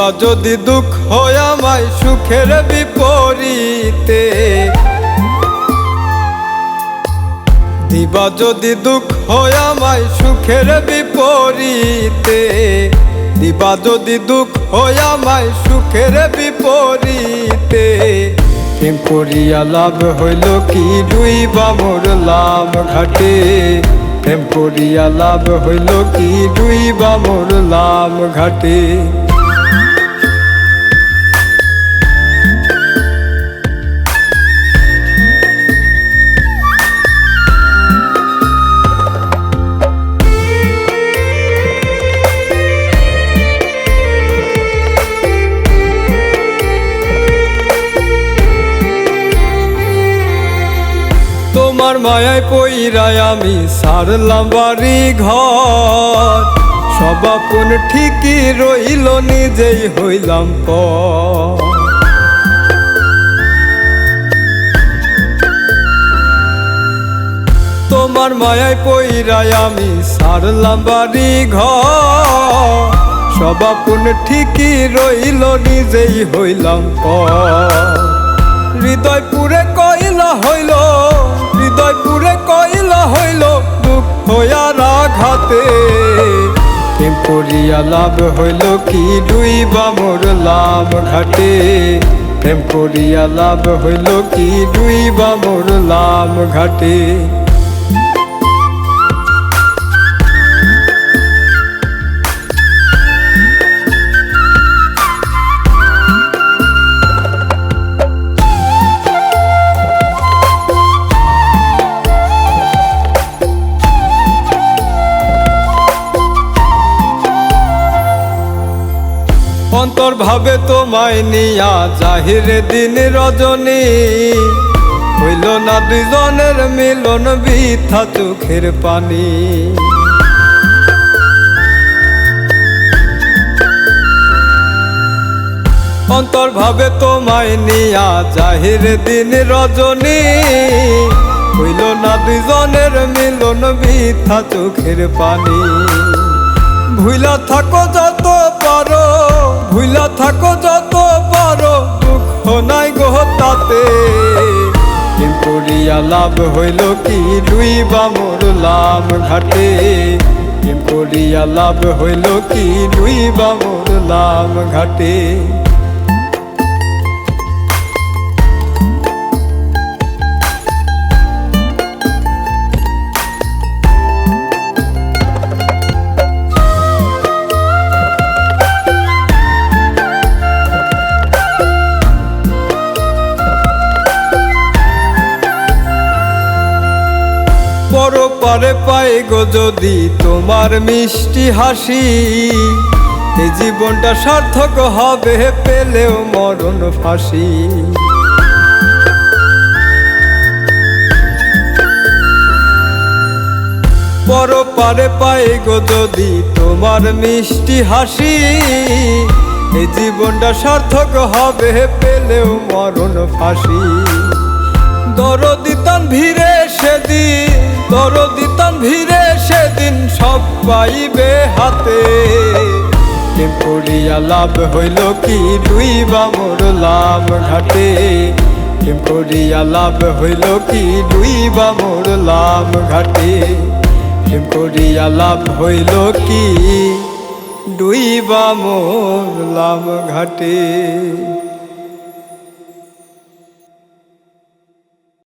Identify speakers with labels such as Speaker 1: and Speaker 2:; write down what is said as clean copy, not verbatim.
Speaker 1: দিবা যদি দুঃখ হয় আমায় সুখের বিপরীতে, দিবা যদি দুঃখ হয় আমায় সুখের বিপরীতে, দিবা যদি দুঃখ হয় আমায় সুখের বিপরীতে। প্রেম করিয়া লাভ হইল কি ডুইবা মরলাম ঘাটে, প্রেম করিয়া লাভ হইল কি ডুইবা মরলাম ঘাটে। তোমার মায়ায় পইরায় আমি সারলাম বাড়ি ঘর, সব আপন ঠিকই রইল নিজেই হইলাম পর। তোমার মায়ায় পইরায় আমি সারলাম বাড়ি ঘর, সব আপন ঠিকই রইল নিজেই হইলাম পর। হৃদয় পুরে কইলা হইল, হৃদয় পুরে কইলা হইল দুঃখ হইয়ার আঘাতে। প্রেম করিয়া লাভ হইল কি ডুইবা মরলাম ঘাটে, প্রেম করিয়া লাভ হইল কি ডুইবা মরলাম ঘাটে। অন্তর ভাবে তোমায় নিয়া জাহিরে দিন রজনী, হইল না দুইজনের মিলন বৃথা চোখের পানি। অন্তর ভাবে তোমায় নিয়া জাহিরে দিন রজনী, হইল না দুইজনের মিলন বৃথা চোখের পানি। ভুইলা থাকো যত পারো, ভুইলা থাকো যত পারো দুঃখ নাই গো তাতে। প্রেম করিয়া লাভ হইল কি ডুইবা মরলাম ঘাটে, প্রেম করিয়া লাভ হইল কি ডুইবা মরলাম ঘাটে। পরপারে পাই গো যদি তোমার মিষ্টি হাসি, এই জীবনটা সার্থক হবে পেলেও মরণ ফাঁসি। পরপারে পাই গো যদি তোমার মিষ্টি হাসি, এই জীবনটা সার্থক হবে পেলেও মরণ ফাঁসি। দরদি তান ভিড়ে সেদিন, দরদি তান ভিড়ে সেদিন সব পাইবে হাতে। প্রেম করিয়া লাভ হইল কি ডুইবা মরলাম ঘাটে, প্রেম করিয়া লাভ হইল কি ডুইবা মরলাম ঘাটে, প্রেম করিয়া লাভ হইল কি ডুইবা মরলাম ঘাটে।